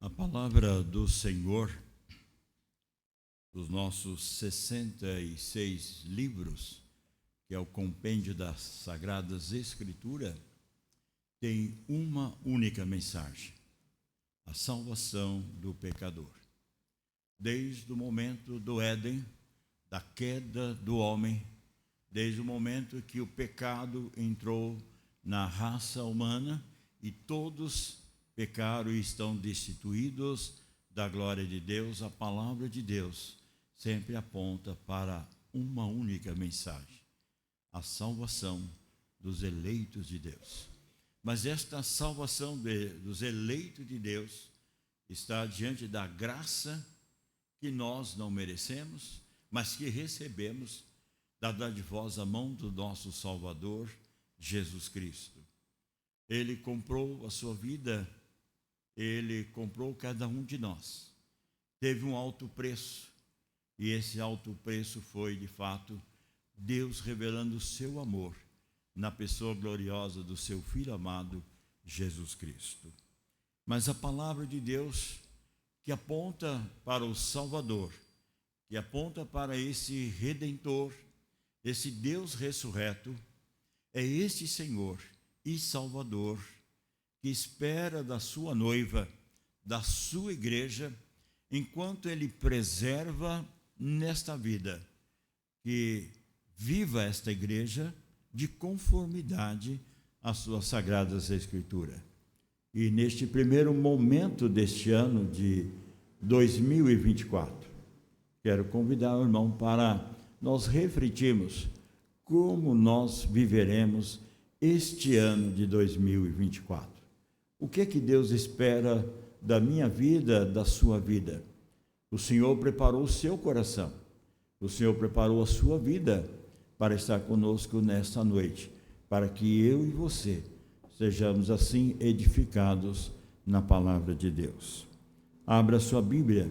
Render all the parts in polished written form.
A palavra do Senhor, dos nossos 66 livros, que é o compêndio das Sagradas Escrituras, tem uma única mensagem: a salvação do pecador. Desde o momento do Éden, da queda do homem, desde o momento que o pecado entrou na raça humana e todos pecaram e estão destituídos da glória de Deus, a palavra de Deus sempre aponta para uma única mensagem: a salvação dos eleitos de Deus. Mas esta salvação dos eleitos de Deus está diante da graça que nós não merecemos, mas que recebemos da dadivosa mão do nosso Salvador, Jesus Cristo. Ele comprou a sua vida, ele comprou cada um de nós. Teve um alto preço, e esse alto preço foi, de fato, Deus revelando o seu amor na pessoa gloriosa do seu Filho amado, Jesus Cristo. Mas a palavra de Deus, que aponta para o Salvador, que aponta para esse Redentor, esse Deus ressurreto, é este Senhor e Salvador que espera da sua noiva, da sua igreja, enquanto Ele preserva nesta vida, que viva esta igreja de conformidade às suas sagradas escrituras. E neste primeiro momento deste ano de 2024, quero convidar o irmão para nós refletirmos como nós viveremos este ano de 2024. O que é que Deus espera da minha vida, da sua vida? O Senhor preparou o seu coração, o Senhor preparou a sua vida para estar conosco nesta noite, para que eu e você sejamos assim edificados na palavra de Deus. Abra sua Bíblia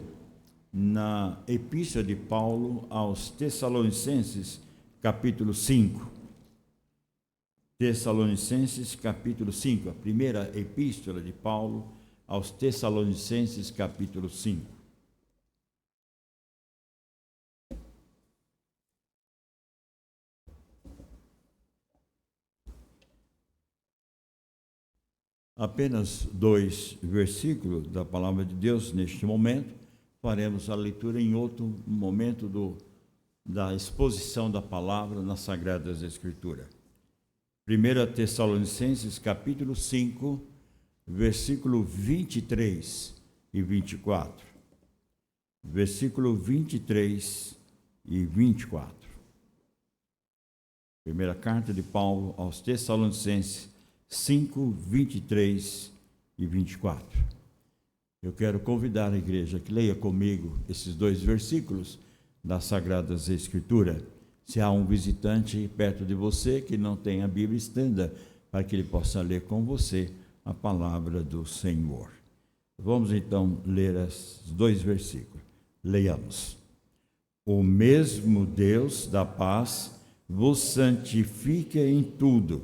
na Epístola de Paulo aos Tessalonicenses, capítulo 5. Tessalonicenses, capítulo 5, a primeira epístola de Paulo aos Tessalonicenses, capítulo 5. Apenas 2 versículos da palavra de Deus neste momento. Faremos a leitura em outro momento da exposição da palavra nas Sagradas Escrituras. 1 Tessalonicenses, capítulo 5, versículo 23 e 24. Versículo 23 e 24. Primeira carta de Paulo aos Tessalonicenses, 5, 23 e 24. Eu quero convidar a igreja que leia comigo esses 2 versículos das Sagradas Escrituras. Se há um visitante perto de você que não tem a Bíblia, estenda para que ele possa ler com você a palavra do Senhor. Vamos então ler esses 2 versículos. Leiamos. O mesmo Deus da paz vos santifique em tudo,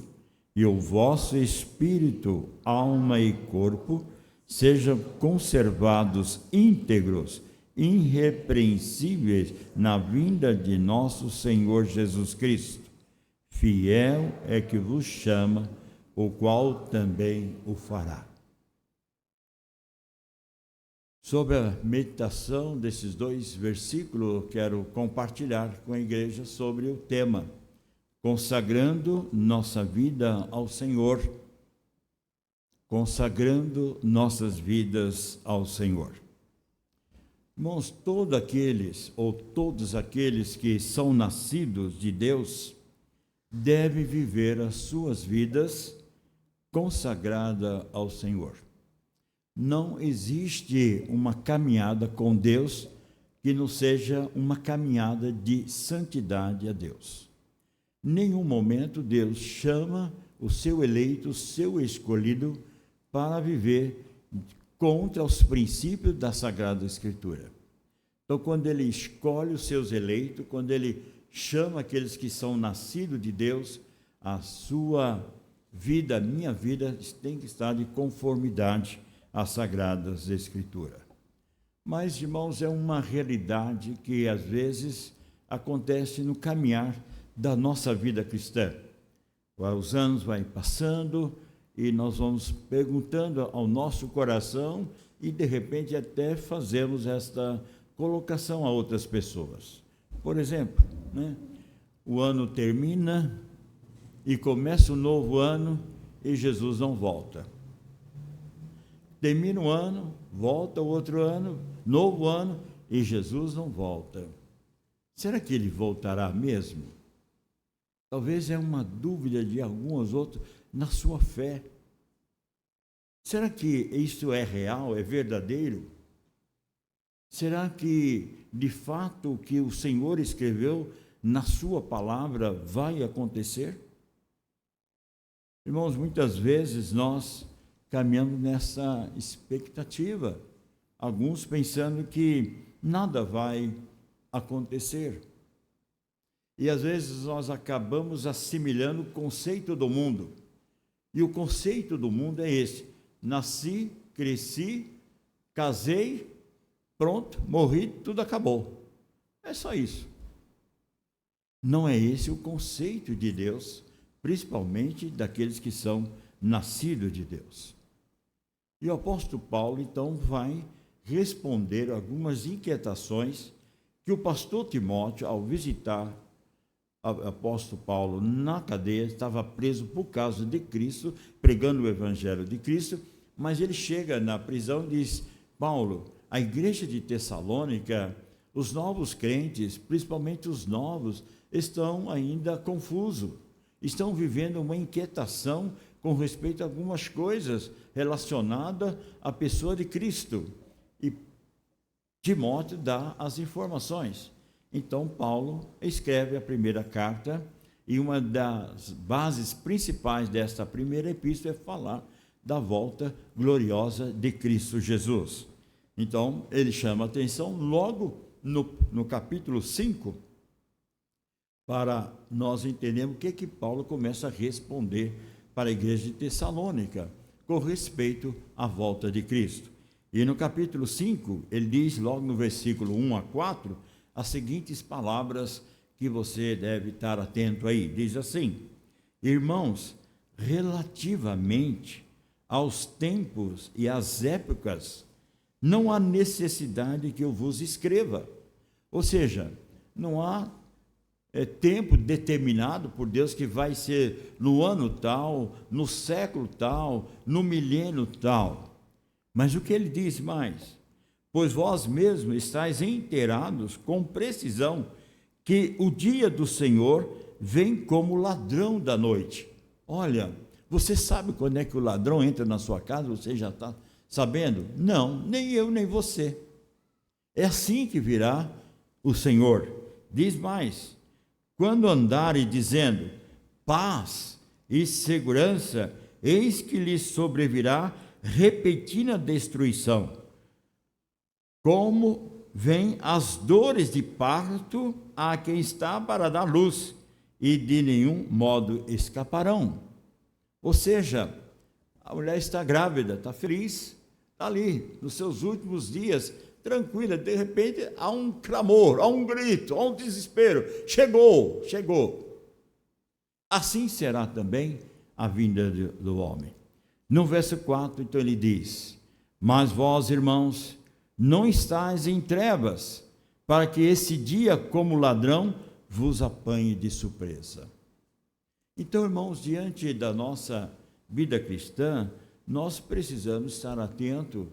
e o vosso espírito, alma e corpo sejam conservados íntegros, irrepreensíveis na vinda de nosso Senhor Jesus Cristo. Fiel é que vos chama, o qual também o fará. Sobre a meditação desses 2 versículos, eu quero compartilhar com a igreja sobre o tema: consagrando nossa vida ao Senhor. Consagrando nossas vidas ao Senhor. Irmãos, todos aqueles que são nascidos de Deus devem viver as suas vidas consagradas ao Senhor. Não existe uma caminhada com Deus que não seja uma caminhada de santidade a Deus. Em nenhum momento Deus chama o seu eleito, o seu escolhido, para viver contra os princípios da Sagrada Escritura. Então, quando Ele escolhe os seus eleitos, quando Ele chama aqueles que são nascidos de Deus, a sua vida, a minha vida, tem que estar de conformidade as Sagradas Escrituras. Mas, irmãos, é uma realidade que às vezes acontece no caminhar da nossa vida cristã. Os anos vão passando e nós vamos perguntando ao nosso coração e, de repente, até fazemos esta colocação a outras pessoas. Por exemplo, o ano termina e começa um novo ano e Jesus não volta. Termina um ano, volta o outro ano, novo ano, e Jesus não volta. Será que ele voltará mesmo? Talvez é uma dúvida de alguns outros na sua fé. Será que isso é real, é verdadeiro? Será que, de fato, o que o Senhor escreveu na sua palavra vai acontecer? Irmãos, muitas vezes nós caminhamos nessa expectativa, alguns pensando que nada vai acontecer. E às vezes nós acabamos assimilando o conceito do mundo. E o conceito do mundo é esse: nasci, cresci, casei, pronto, morri, tudo acabou. É só isso. Não é esse o conceito de Deus, principalmente daqueles que são nascidos de Deus. E o apóstolo Paulo, então, vai responder algumas inquietações que o pastor Timóteo, ao visitar o apóstolo Paulo na cadeia, estava preso por causa de Cristo, pregando o evangelho de Cristo, mas ele chega na prisão e diz: Paulo, a igreja de Tessalônica, os novos crentes, principalmente os novos, estão ainda confusos, estão vivendo uma inquietação com respeito a algumas coisas relacionadas à pessoa de Cristo. E Timóteo dá as informações. Então, Paulo escreve a primeira carta, e uma das bases principais desta primeira epístola é falar da volta gloriosa de Cristo Jesus. Então, ele chama a atenção logo no capítulo 5, para nós entendermos o que Paulo começa a responder para a igreja de Tessalônica, com respeito à volta de Cristo. E no capítulo 5, ele diz, logo no versículo 1 a 4, as seguintes palavras que você deve estar atento aí. Diz assim: irmãos, relativamente aos tempos e às épocas, não há necessidade que eu vos escreva. Ou seja, não há tempo determinado por Deus que vai ser no ano tal, no século tal, no milênio tal. Mas o que ele diz mais? Pois vós mesmos estáis inteirados com precisão que o dia do Senhor vem como ladrão da noite. Olha, você sabe quando é que o ladrão entra na sua casa? Você já está sabendo? Não, nem eu, nem você. É assim que virá o Senhor. Diz mais: quando andarem dizendo paz e segurança, eis que lhes sobrevirá repentina destruição, como vêm as dores de parto a quem está para dar luz, e de nenhum modo escaparão. Ou seja, a mulher está grávida, está feliz, está ali, nos seus últimos dias, tranquila, de repente há um clamor, há um grito, há um desespero: chegou, chegou. Assim será também a vinda do homem. No verso 4, então ele diz: mas vós, irmãos, não estáis em trevas, para que esse dia, como ladrão, vos apanhe de surpresa. Então, irmãos, diante da nossa vida cristã, nós precisamos estar atentos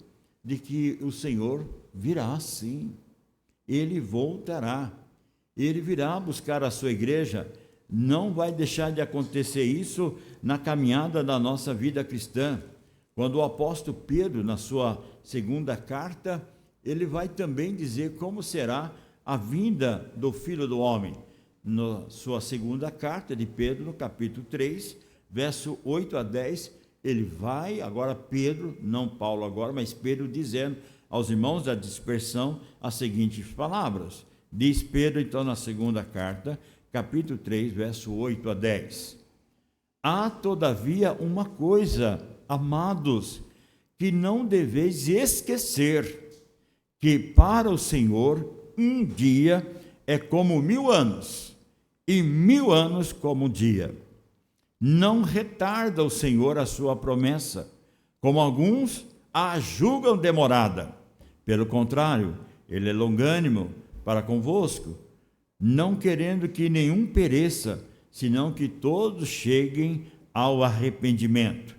de que o Senhor virá sim, ele voltará, ele virá buscar a sua igreja. Não vai deixar de acontecer isso na caminhada da nossa vida cristã. Quando o apóstolo Pedro, na sua segunda carta, ele vai também dizer como será a vinda do Filho do Homem. Na sua segunda carta de Pedro, no capítulo 3, verso 8 a 10, ele vai, agora Pedro, não Paulo agora, mas Pedro dizendo aos irmãos da dispersão as seguintes palavras. Diz Pedro, então, na segunda carta, capítulo 3, verso 8 a 10. Há, todavia, uma coisa, amados, que não deveis esquecer que para o Senhor um dia é como 1000 anos, e 1000 anos como um dia. Não retarda o Senhor a sua promessa, como alguns a julgam demorada. Pelo contrário, ele é longânimo para convosco, não querendo que nenhum pereça, senão que todos cheguem ao arrependimento.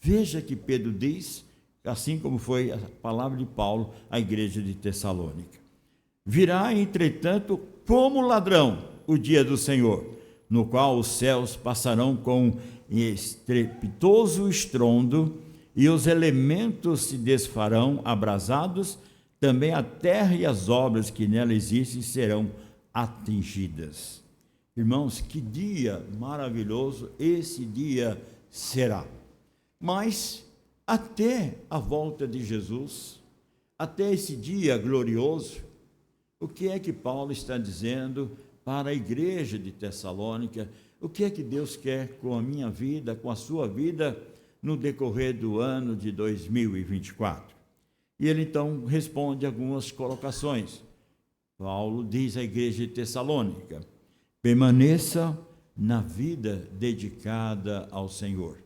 Veja que Pedro diz, assim como foi a palavra de Paulo à igreja de Tessalônica. Virá, entretanto, como ladrão o dia do Senhor, no qual os céus passarão com estrepitoso estrondo, e os elementos se desfarão abrasados, também a terra e as obras que nela existem serão atingidas. Irmãos, que dia maravilhoso esse dia será. Mas até a volta de Jesus, até esse dia glorioso, o que é que Paulo está dizendo para a igreja de Tessalônica? O que é que Deus quer com a minha vida, com a sua vida, no decorrer do ano de 2024? E ele então responde algumas colocações. Paulo diz à igreja de Tessalônica: permaneça na vida dedicada ao Senhor.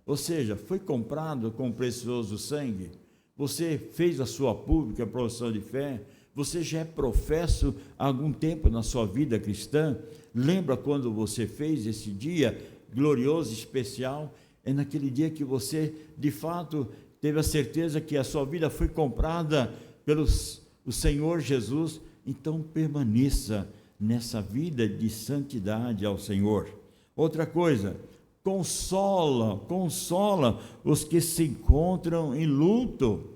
Ou seja, foi comprado com precioso sangue, você fez a sua pública profissão de fé, você já é professo há algum tempo na sua vida cristã. Lembra quando você fez esse dia glorioso, especial? É naquele dia que você, de fato, teve a certeza que a sua vida foi comprada pelo Senhor Jesus. Então permaneça nessa vida de santidade ao Senhor. Outra coisa, consola os que se encontram em luto.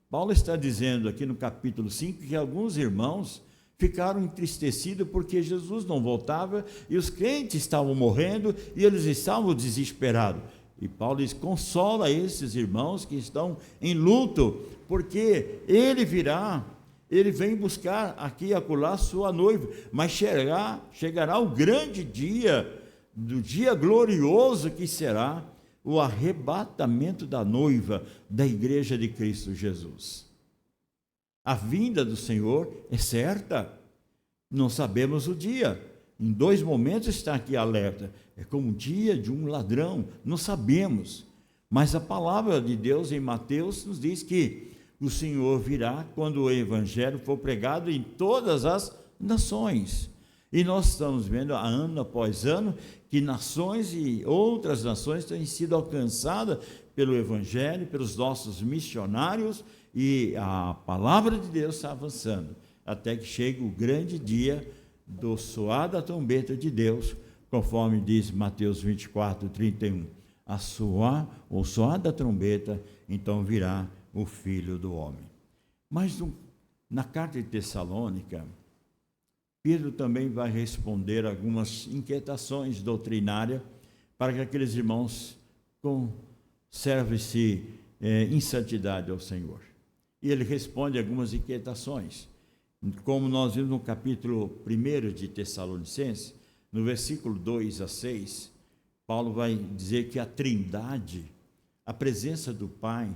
Paulo está dizendo aqui no capítulo 5 que alguns irmãos ficaram entristecidos porque Jesus não voltava e os crentes estavam morrendo e eles estavam desesperados. E Paulo diz: consola esses irmãos que estão em luto, porque ele virá, ele vem buscar aqui e acolá sua noiva, mas chegará o grande dia, do dia glorioso que será o arrebatamento da noiva da igreja de Cristo Jesus. A vinda do Senhor é certa, não sabemos o dia. Em 2 momentos está aqui alerta, é como o dia de um ladrão, não sabemos, mas a palavra de Deus em Mateus nos diz que o Senhor virá quando o evangelho for pregado em todas as nações, e nós estamos vendo ano após ano que nações e outras nações têm sido alcançadas pelo evangelho, pelos nossos missionários, e a palavra de Deus está avançando, até que chegue o grande dia do soar da trombeta de Deus, conforme diz Mateus 24, 31. O soar da trombeta, então virá o Filho do Homem. Mas na carta de Tessalônica, Pedro também vai responder algumas inquietações doutrinárias para que aqueles irmãos conservem-se em santidade ao Senhor. E ele responde algumas inquietações. Como nós vimos no capítulo 1 de Tessalonicenses, no versículo 2 a 6, Paulo vai dizer que a Trindade, a presença do Pai,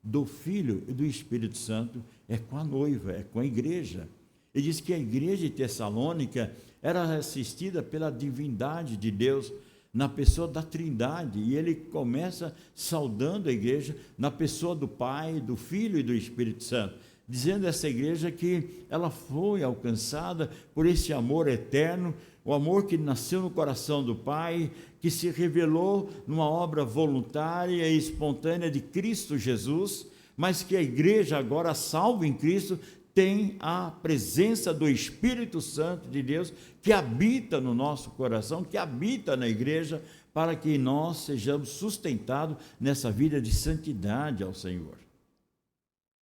do Filho e do Espírito Santo é com a noiva, é com a igreja. Ele diz que a igreja de Tessalônica era assistida pela divindade de Deus na pessoa da Trindade, e ele começa saudando a igreja na pessoa do Pai, do Filho e do Espírito Santo, dizendo a essa igreja que ela foi alcançada por esse amor eterno, o amor que nasceu no coração do Pai, que se revelou numa obra voluntária e espontânea de Cristo Jesus, mas que a igreja agora, salva em Cristo, tem a presença do Espírito Santo de Deus que habita no nosso coração, que habita na igreja, para que nós sejamos sustentados nessa vida de santidade ao Senhor.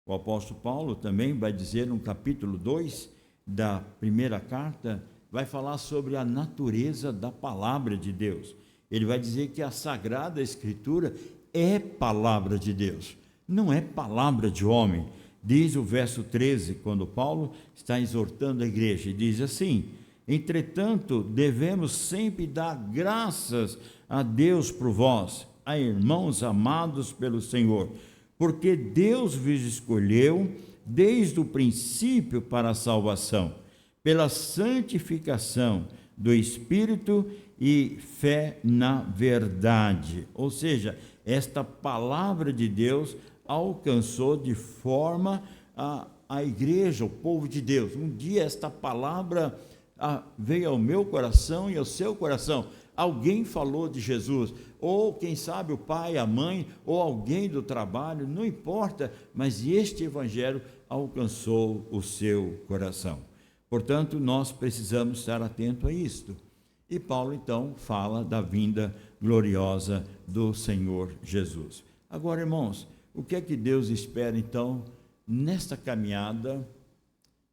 O apóstolo Paulo também vai dizer no capítulo 2 da primeira carta, vai falar sobre a natureza da palavra de Deus. Ele vai dizer que a Sagrada Escritura é palavra de Deus, não é palavra de homem. Diz o verso 13, quando Paulo está exortando a igreja, e diz assim: entretanto, devemos sempre dar graças a Deus por vós, a irmãos amados pelo Senhor, porque Deus vos escolheu desde o princípio para a salvação, pela santificação do Espírito e fé na verdade. Ou seja, esta palavra de Deus alcançou de forma a igreja, o povo de Deus. Um dia esta palavra veio ao meu coração e ao seu coração. Alguém falou de Jesus, ou quem sabe o pai, a mãe, ou alguém do trabalho, não importa, mas este evangelho alcançou o seu coração. Portanto, nós precisamos estar atentos a isto. E Paulo, então, fala da vinda gloriosa do Senhor Jesus. Agora, irmãos, o que é que Deus espera, então, nesta caminhada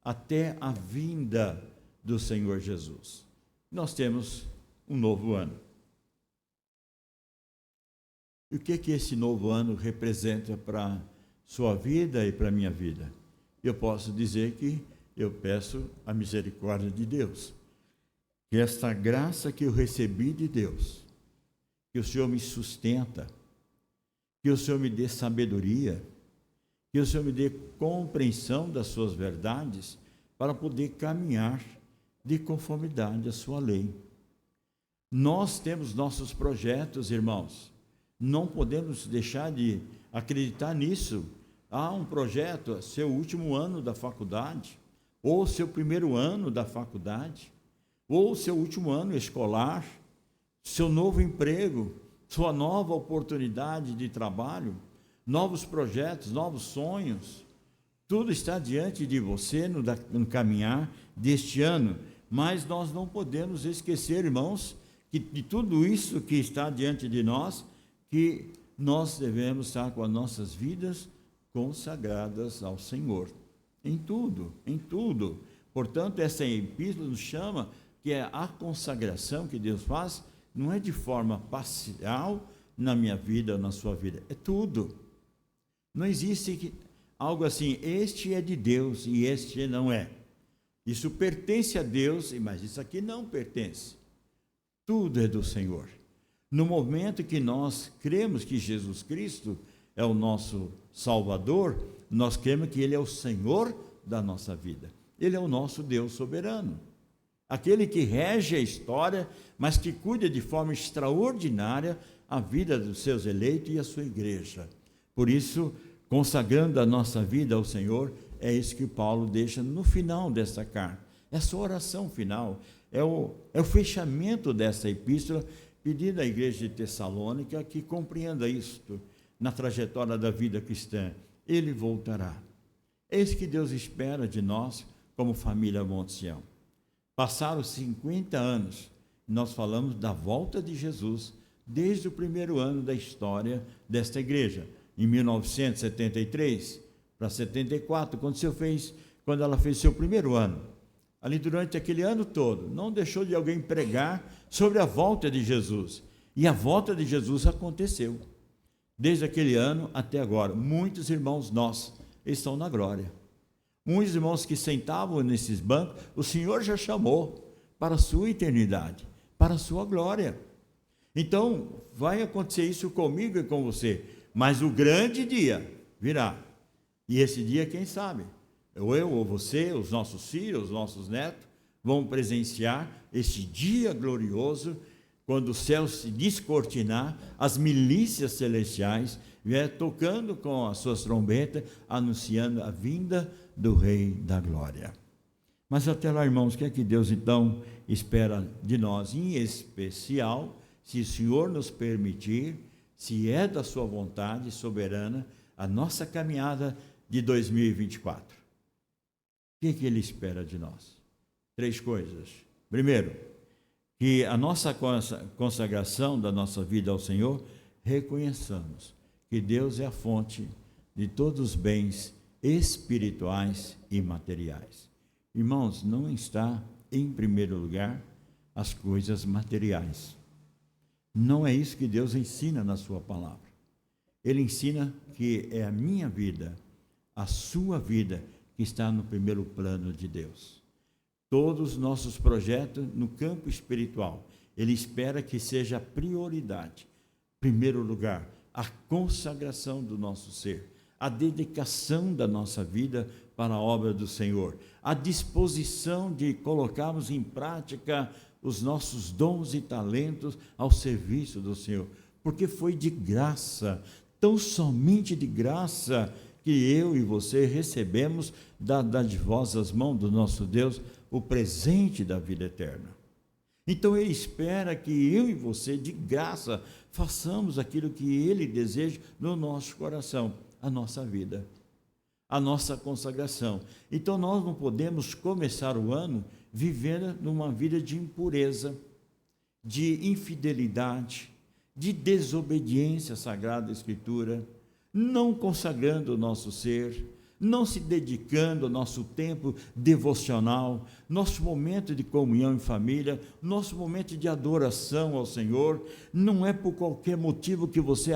até a vinda do Senhor Jesus? Nós temos um novo ano. E o que é que esse novo ano representa para a sua vida e para a minha vida? Eu posso dizer que eu peço a misericórdia de Deus, que esta graça que eu recebi de Deus, que o Senhor me sustenta, que o Senhor me dê sabedoria, que o Senhor me dê compreensão das suas verdades, para poder caminhar de conformidade à sua lei. Nós temos nossos projetos, irmãos, não podemos deixar de acreditar nisso. Há um projeto, seu último ano da faculdade, ou seu primeiro ano da faculdade, ou seu último ano escolar, seu novo emprego, sua nova oportunidade de trabalho, novos projetos, novos sonhos. Tudo está diante de você no caminhar deste ano, mas nós não podemos esquecer, irmãos, que de tudo isso que está diante de nós, que nós devemos estar com as nossas vidas consagradas ao Senhor, em tudo, em tudo. Portanto, essa epístola nos chama que a consagração que Deus faz não é de forma parcial na minha vida ou na sua vida, é tudo. Não existe algo assim, este é de Deus e este não é. Isso pertence a Deus, mas isso aqui não pertence. Tudo é do Senhor. No momento que nós cremos que Jesus Cristo é o nosso Salvador, nós cremos que Ele é o Senhor da nossa vida. Ele é o nosso Deus soberano. Aquele que rege a história, mas que cuida de forma extraordinária a vida dos seus eleitos e a sua igreja. Por isso, consagrando a nossa vida ao Senhor, é isso que Paulo deixa no final dessa carta. Essa oração final é o fechamento dessa epístola, pedindo à igreja de Tessalônica que compreenda isto na trajetória da vida cristã. Ele voltará. É isso que Deus espera de nós como família Monte Sião. Passaram 50 anos, nós falamos da volta de Jesus desde o primeiro ano da história desta igreja, em 1973 para 74, quando ela fez seu primeiro ano. Ali durante aquele ano todo, não deixou de alguém pregar sobre a volta de Jesus. E a volta de Jesus aconteceu. Desde aquele ano até agora, muitos irmãos nossos estão na glória. Muitos irmãos que sentavam nesses bancos, o Senhor já chamou para a sua eternidade, para a sua glória. Então, vai acontecer isso comigo e com você, mas o grande dia virá. E esse dia, quem sabe? Ou eu, ou você, os nossos filhos, os nossos netos, vão presenciar esse dia glorioso, quando o céu se descortinar, as milícias celestiais vier tocando com as suas trombetas, anunciando a vinda do Rei da Glória. Mas até lá, irmãos, o que é que Deus então espera de nós? Em especial, se o Senhor nos permitir, se é da sua vontade soberana, a nossa caminhada de 2024. O que é que Ele espera de nós? 3 coisas. Primeiro, que a nossa consagração da nossa vida ao Senhor, reconheçamos que Deus é a fonte de todos os bens espirituais e materiais. Irmãos, não está em primeiro lugar as coisas materiais. Não é isso que Deus ensina na sua palavra. Ele ensina que é a minha vida, a sua vida, que está no primeiro plano de Deus. Todos os nossos projetos no campo espiritual, Ele espera que seja a prioridade. Primeiro lugar, a consagração do nosso ser, a dedicação da nossa vida para a obra do Senhor, a disposição de colocarmos em prática os nossos dons e talentos ao serviço do Senhor, porque foi de graça, tão somente de graça, que eu e você recebemos das dadivosas mãos do nosso Deus o presente da vida eterna. Então Ele espera que eu e você, de graça, façamos aquilo que Ele deseja no nosso coração, a nossa vida, a nossa consagração. Então nós não podemos começar o ano vivendo numa vida de impureza, de infidelidade, de desobediência à Sagrada Escritura, não consagrando o nosso ser, não se dedicando ao nosso tempo devocional, nosso momento de comunhão em família, nosso momento de adoração ao Senhor. Não é por qualquer motivo que você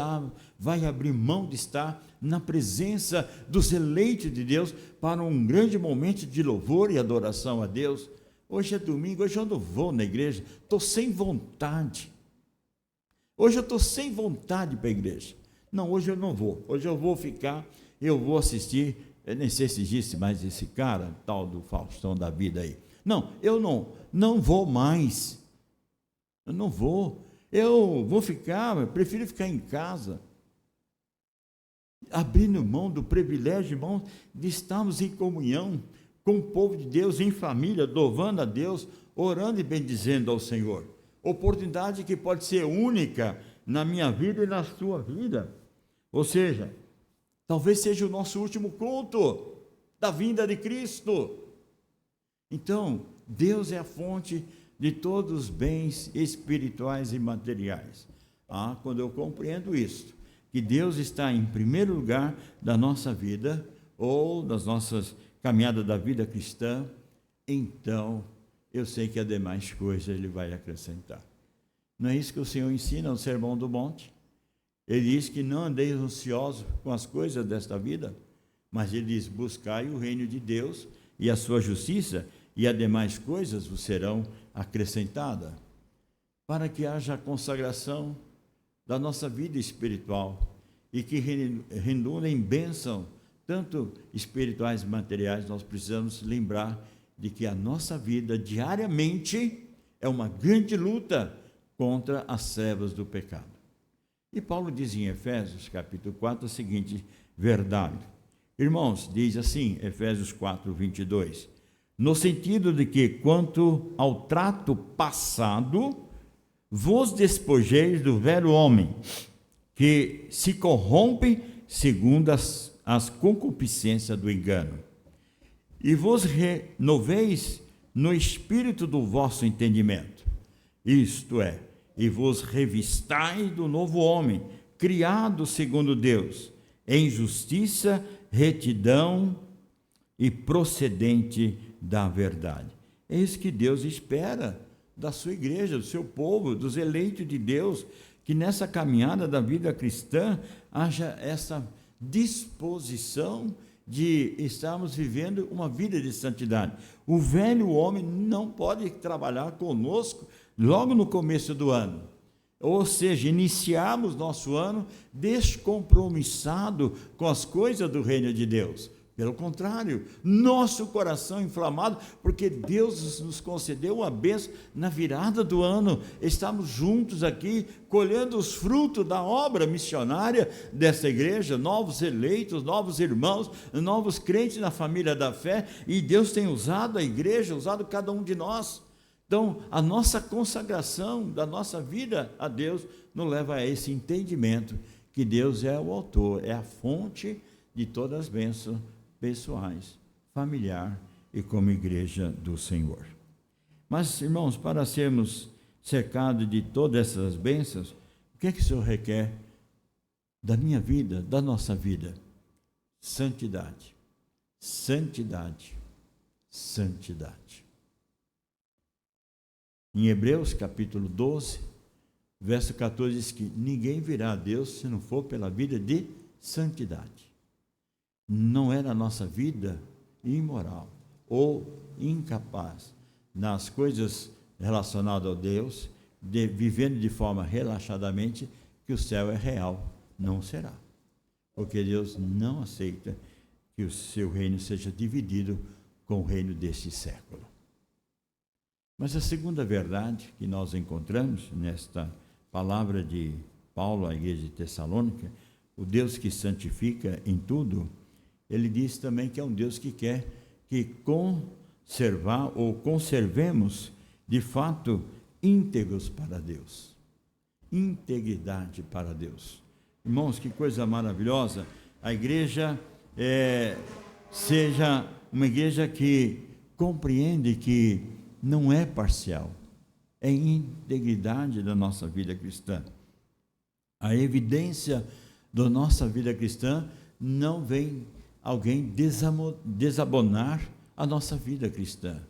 vai abrir mão de estar na presença dos eleitos de Deus para um grande momento de louvor e adoração a Deus. Hoje é domingo, hoje eu não vou na igreja, estou sem vontade. Hoje eu estou sem vontade para a igreja. Não, hoje eu não vou. Hoje eu vou ficar, eu vou assistir. Eu nem sei se existe mais esse cara, tal do Faustão da vida aí. Não, eu não vou mais. Eu não vou. Eu vou ficar, eu prefiro ficar em casa. Abrindo mão do privilégio, irmão, de estarmos em comunhão com o povo de Deus, em família, louvando a Deus, orando e bendizendo ao Senhor. Oportunidade que pode ser única na minha vida e na sua vida. Ou seja, talvez seja o nosso último culto da vinda de Cristo. Então, Deus é a fonte de todos os bens espirituais e materiais. Quando eu compreendo isso, que Deus está em primeiro lugar da nossa vida, ou das nossas caminhadas da vida cristã, então eu sei que as demais coisas Ele vai acrescentar. Não é isso que o Senhor ensina no Sermão do Monte? Ele diz que não andeis ansiosos com as coisas desta vida, mas Ele diz, buscai o reino de Deus e a sua justiça, e as demais coisas vos serão acrescentadas, para que haja a consagração da nossa vida espiritual e que redunda em bênção, tanto espirituais e materiais. Nós precisamos lembrar de que a nossa vida diariamente é uma grande luta contra as trevas do pecado. E Paulo diz em Efésios capítulo 4 a seguinte verdade. Irmãos, diz assim, Efésios 4, 22, no sentido de que, quanto ao trato passado, vos despojeis do velho homem, que se corrompe segundo as concupiscências do engano, e vos renoveis no espírito do vosso entendimento, isto é, e vos revistais do novo homem, criado segundo Deus, em justiça, retidão e procedente da verdade. É isso que Deus espera da sua igreja, do seu povo, dos eleitos de Deus, que nessa caminhada da vida cristã haja essa disposição de estarmos vivendo uma vida de santidade. O velho homem não pode trabalhar conosco logo no começo do ano, ou seja, iniciarmos nosso ano descompromissado com as coisas do reino de Deus. Pelo contrário, nosso coração inflamado, porque Deus nos concedeu uma bênção na virada do ano. Estamos juntos aqui, colhendo os frutos da obra missionária dessa igreja, novos eleitos, novos irmãos, novos crentes na família da fé, e Deus tem usado a igreja, usado cada um de nós. Então, a nossa consagração da nossa vida a Deus nos leva a esse entendimento que Deus é o autor, é a fonte de todas as bênçãos pessoais, familiar e como igreja do Senhor. Mas, irmãos, para sermos cercados de todas essas bênçãos, o que é que o Senhor requer da minha vida, da nossa vida? Santidade, santidade, santidade. Em Hebreus capítulo 12, verso 14, diz que ninguém virá a Deus se não for pela vida de santidade. Não é na nossa vida imoral ou incapaz nas coisas relacionadas a Deus, vivendo de forma relaxadamente, que o céu é real. Não será. porque Deus não aceita que o seu reino seja dividido com o reino deste século. Mas a segunda verdade que nós encontramos nesta palavra de Paulo à igreja de Tessalônica, o Deus que santifica em tudo, ele diz também que é um Deus que quer que conservemos de fato íntegros para Deus. Integridade para Deus. Irmãos, que coisa maravilhosa, a igreja seja uma igreja que compreende que não é parcial, é integridade da nossa vida cristã. A evidência da nossa vida cristã não vem alguém desabonar a nossa vida cristã,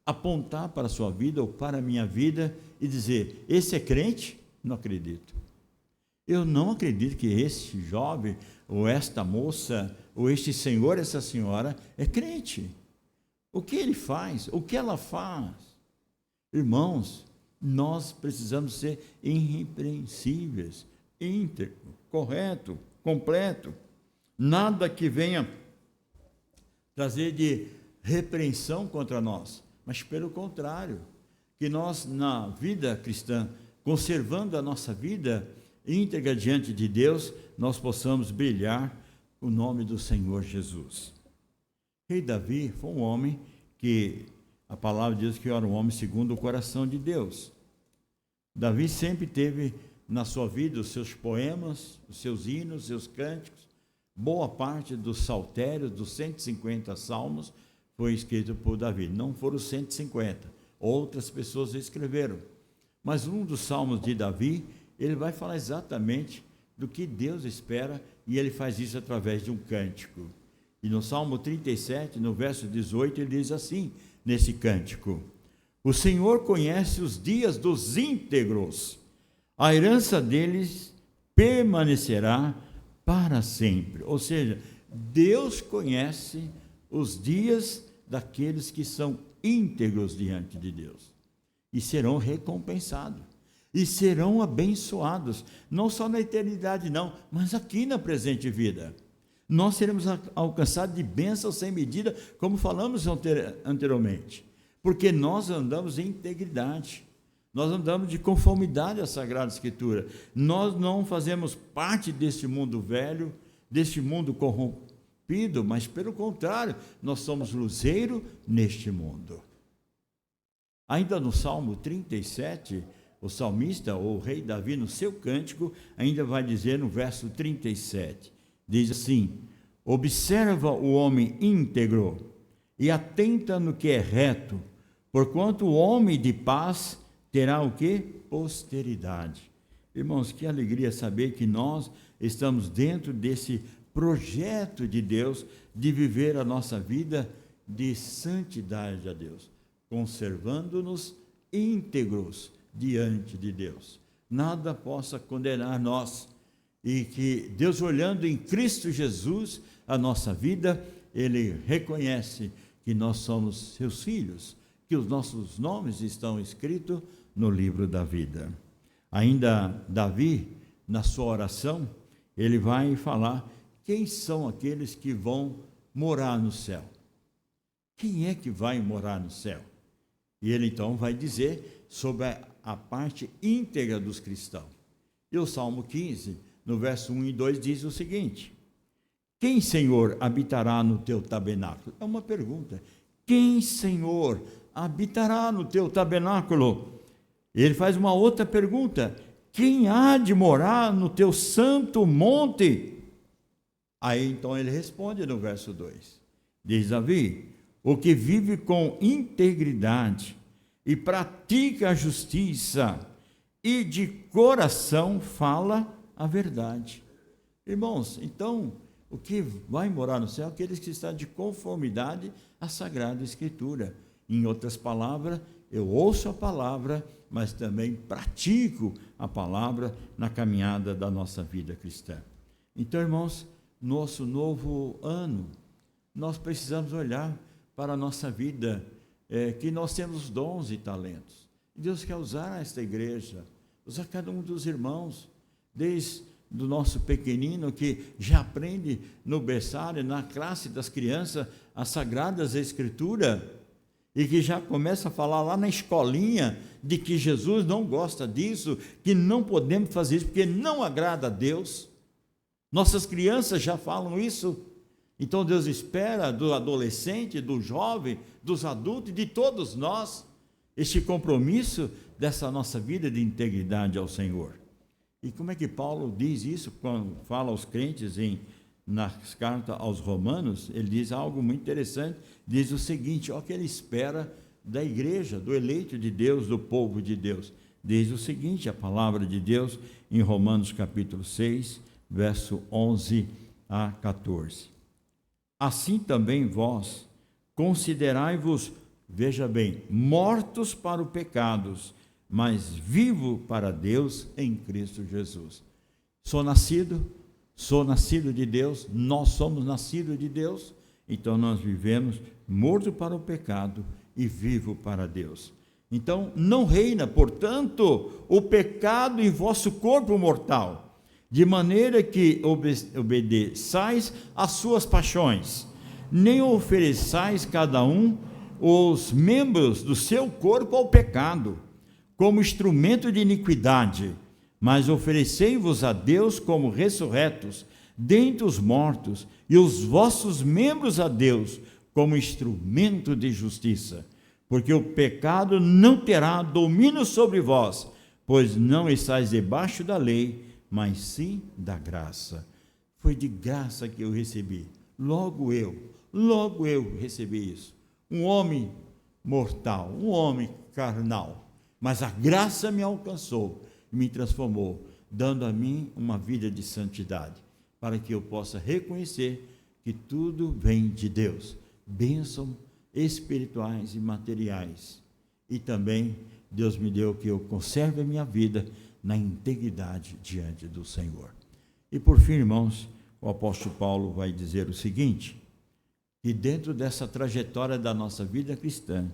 apontar para a sua vida ou para a minha vida e dizer, esse é crente? Não acredito. Eu não acredito que este jovem, ou esta moça, ou este senhor, essa senhora, é crente. O que ele faz? O que ela faz? Irmãos, nós precisamos ser irrepreensíveis, íntegro, correto, completo. Nada que venha trazer de repreensão contra nós, mas pelo contrário, que nós na vida cristã, conservando a nossa vida íntegra diante de Deus, nós possamos brilhar o nome do Senhor Jesus. Rei Davi foi um homem que a palavra diz que era um homem segundo o coração de Deus. Davi sempre teve na sua vida os seus poemas, os seus hinos, os seus cânticos. Boa parte dos saltérios, dos 150 salmos, foi escrito por Davi. Não foram 150, outras pessoas escreveram. Mas um dos salmos de Davi, ele vai falar exatamente do que Deus espera, e ele faz isso através de um cântico. E no Salmo 37, no verso 18, ele diz assim, nesse cântico: o Senhor conhece os dias dos íntegros, a herança deles permanecerá para sempre. Ou seja, Deus conhece os dias daqueles que são íntegros diante de Deus, e serão recompensados, e serão abençoados, não só na eternidade não, mas aqui na presente vida. Nós seremos alcançados de bênçãos sem medida, como falamos anteriormente, porque nós andamos em integridade, nós andamos de conformidade à Sagrada Escritura, nós não fazemos parte deste mundo velho, deste mundo corrompido, mas pelo contrário, nós somos luzeiro neste mundo. Ainda no Salmo 37, o salmista, ou o rei Davi, no seu cântico, ainda vai dizer no verso 37, diz assim: observa o homem íntegro e atenta no que é reto, porquanto o homem de paz terá o quê? Posteridade. Irmãos, que alegria saber que nós estamos dentro desse projeto de Deus de viver a nossa vida de santidade a Deus, conservando-nos íntegros diante de Deus. Nada possa condenar nós, e que Deus, olhando em Cristo Jesus a nossa vida, Ele reconhece que nós somos seus filhos, que os nossos nomes estão escritos no livro da vida. Ainda Davi, na sua oração, ele vai falar quem são aqueles que vão morar no céu. Quem é que vai morar no céu? E ele então vai dizer sobre a parte íntegra dos cristãos. E o Salmo 15, no verso 1 e 2, diz o seguinte: quem, Senhor, habitará no teu tabernáculo? É uma pergunta. Quem, Senhor, habitará no teu tabernáculo? Ele faz uma outra pergunta: quem há de morar no teu santo monte? Aí então ele responde no verso 2. Diz Davi: o que vive com integridade e pratica a justiça e de coração fala a verdade. Irmãos, então, o que vai morar no céu? Aqueles que estão de conformidade à Sagrada Escritura. Em outras palavras, eu ouço a palavra, mas também pratico a palavra na caminhada da nossa vida cristã. Então, irmãos, nosso novo ano, nós precisamos olhar para a nossa vida, que nós temos dons e talentos. Deus quer usar esta igreja, usar cada um dos irmãos, desde do nosso pequenino que já aprende no berçário, na classe das crianças, as Sagradas Escrituras, e que já começa a falar lá na escolinha de que Jesus não gosta disso, que não podemos fazer isso porque não agrada a Deus. Nossas crianças já falam isso. Então Deus espera do adolescente, do jovem, dos adultos e de todos nós este compromisso dessa nossa vida de integridade ao Senhor. E como é que Paulo diz isso quando fala aos crentes nas cartas aos Romanos? Ele diz algo muito interessante, diz o seguinte, o que ele espera da igreja, do eleito de Deus, do povo de Deus. Diz o seguinte, a palavra de Deus em Romanos capítulo 6, verso 11 a 14. Assim também vós, considerai-vos, veja bem, mortos para os pecados, mas vivo para Deus em Cristo Jesus. Sou nascido de Deus, nós somos nascidos de Deus, então nós vivemos morto para o pecado e vivo para Deus. Então não reina, portanto, o pecado em vosso corpo mortal, de maneira que obedeçais às suas paixões, nem ofereçais cada um os membros do seu corpo ao pecado, como instrumento de iniquidade, mas oferecei-vos a Deus como ressurretos dentre os mortos, e os vossos membros a Deus como instrumento de justiça, porque o pecado não terá domínio sobre vós, pois não estáis debaixo da lei, mas sim da graça. Foi de graça que eu recebi, logo eu recebi isso. Um homem mortal, um homem carnal, mas a graça me alcançou e me transformou, dando a mim uma vida de santidade, para que eu possa reconhecer que tudo vem de Deus, bênçãos espirituais e materiais, e também Deus me deu que eu conserve a minha vida na integridade diante do Senhor. E por fim, irmãos, o apóstolo Paulo vai dizer o seguinte, que dentro dessa trajetória da nossa vida cristã,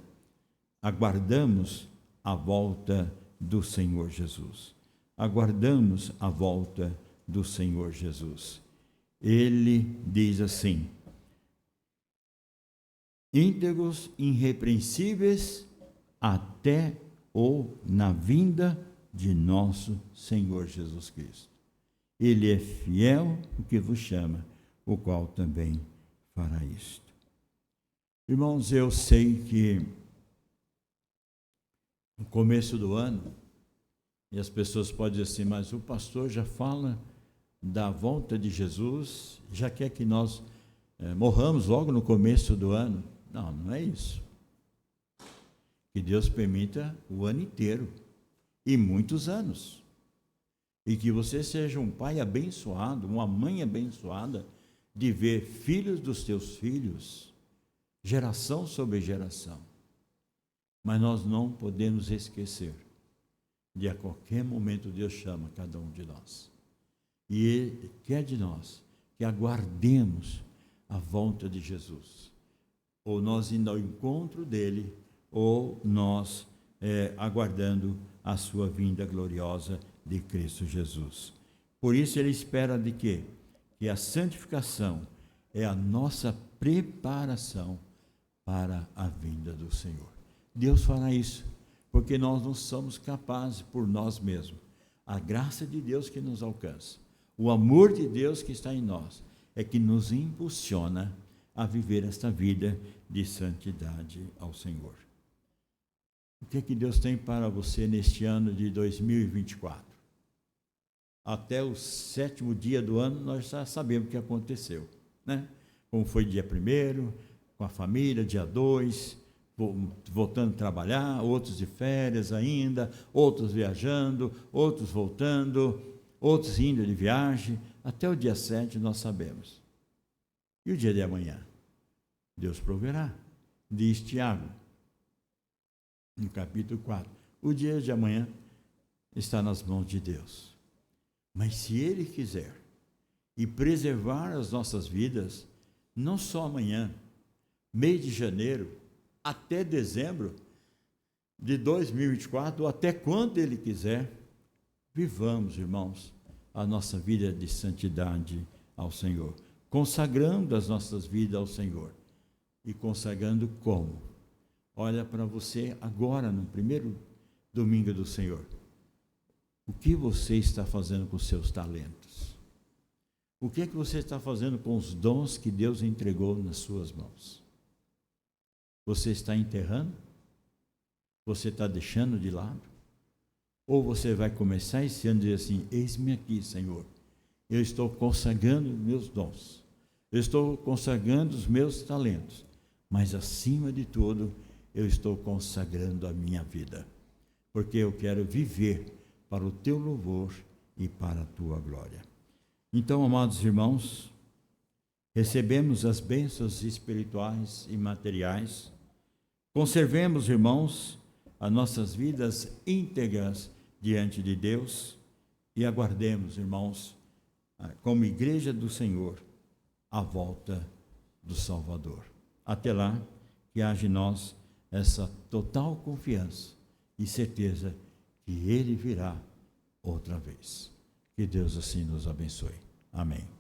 aguardamos a volta do Senhor Jesus. Aguardamos a volta do Senhor Jesus. Ele diz assim, íntegros, irrepreensíveis, até ou na vinda de nosso Senhor Jesus Cristo. Ele é fiel o que vos chama, o qual também fará isto. Irmãos, eu sei que no começo do ano, e as pessoas podem dizer assim, mas o pastor já fala da volta de Jesus, já quer que nós morramos logo no começo do ano. Não, não é isso. Que Deus permita o ano inteiro, e muitos anos. E que você seja um pai abençoado, uma mãe abençoada, de ver filhos dos teus filhos, geração sobre geração. Mas nós não podemos esquecer de a qualquer momento Deus chama cada um de nós. E Ele quer de nós que aguardemos a volta de Jesus. Ou nós indo ao encontro dele, ou nós aguardando a sua vinda gloriosa de Cristo Jesus. Por isso ele espera de quê? Que a santificação é a nossa preparação para a vinda do Senhor. Deus fará isso, porque nós não somos capazes por nós mesmos. A graça de Deus que nos alcança, o amor de Deus que está em nós, é que nos impulsiona a viver esta vida de santidade ao Senhor. O que é que Deus tem para você neste ano de 2024? Até o 7º dia do ano, nós já sabemos o que aconteceu, né? Como foi dia 1º, com a família, dia 2, voltando a trabalhar, outros de férias ainda, outros viajando, outros voltando, outros indo de viagem, até o dia 7 nós sabemos. E o dia de amanhã? Deus proverá, diz Tiago, no capítulo 4. O dia de amanhã está nas mãos de Deus. Mas se Ele quiser e preservar as nossas vidas, não só amanhã, mês de janeiro, até dezembro de 2024, ou até quando Ele quiser, vivamos, irmãos, a nossa vida de santidade ao Senhor, consagrando as nossas vidas ao Senhor. E consagrando como? Olha para você agora, no primeiro domingo do Senhor. O que você está fazendo com os seus talentos? O que é que você está fazendo com os dons que Deus entregou nas suas mãos? Você está enterrando? Você está deixando de lado? Ou você vai começar esse ano a dizer assim: eis-me aqui, Senhor, eu estou consagrando meus dons, eu estou consagrando os meus talentos, mas acima de tudo, eu estou consagrando a minha vida, porque eu quero viver para o teu louvor e para a tua glória. Então, amados irmãos, recebemos as bênçãos espirituais e materiais, conservemos, irmãos, as nossas vidas íntegras diante de Deus e aguardemos, irmãos, como igreja do Senhor, a volta do Salvador. Até lá, que haja em nós essa total confiança e certeza que Ele virá outra vez. Que Deus assim nos abençoe. Amém.